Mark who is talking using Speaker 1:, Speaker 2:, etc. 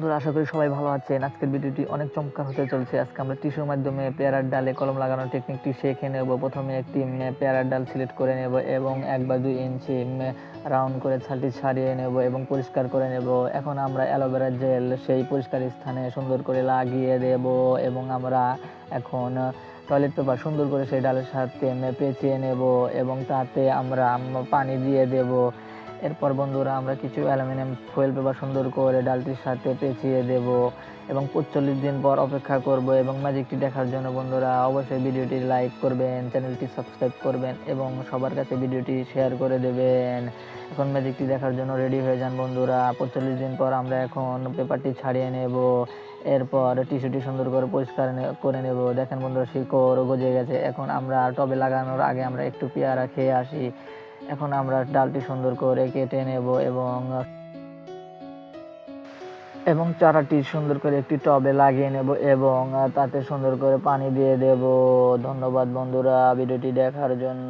Speaker 1: বন্ধুরা, আশা করি সবাই ভালো আছেন। আজকের ভিডিওটি অনেক চমৎকার হতে চলছে। আজকে আমরা টিস্যুর মাধ্যমে পেয়ারার ডালে কলম লাগানোর টেকনিকটি শিখে নেব। প্রথমে একটি পেয়ারার ডাল সিলেক্ট করে নেব এবং 1 বা 2 ইঞ্চি রাউন্ড করে ছালটি ছাড়িয়ে নেব এবং পরিষ্কার করে নেব। এখন আমরা অ্যালোভেরা জেল সেই পরিষ্কার স্থানে সুন্দর করে লাগিয়ে দেব এবং আমরা এখন টয়লেট পেপার সুন্দর করে সেই ডালের সাথে পেঁচিয়ে নেব এবং তাতে আমরা পানি দিয়ে দেব। এরপর বন্ধুরা আমরা কিছু অ্যালুমিনিয়াম ফয়েল পেপার সুন্দর করে ডালটির সাথে পেঁচিয়ে দেব এবং 45 দিন পর অপেক্ষা করব। এবং ম্যাজিকটি দেখার জন্য বন্ধুরা অবশ্যই ভিডিওটি লাইক করবেন, চ্যানেলটি সাবস্ক্রাইব করবেন এবং সবার কাছে ভিডিওটি শেয়ার করে দেবেন। এখন ম্যাজিকটি দেখার জন্য রেডি হয়ে যান বন্ধুরা। 45 দিন পর আমরা এখন পেপারটি ছাড়িয়ে নেব। এরপর টিস্যুটি সুন্দর করে পরিষ্কার করে নেব। দেখেন বন্ধুরা, শিকড় গজে গেছে। এখন আমরা টবে লাগানোর আগে আমরা একটু পেয়ারা খেয়ে আসি। এখন আমরা ডালটি সুন্দর করে কেটে নেব এবং চারাটি সুন্দর করে একটি টবে লাগিয়ে নেব এবং তাতে সুন্দর করে পানি দিয়ে দেব। ধন্যবাদ বন্ধুরা ভিডিওটি দেখার জন্য।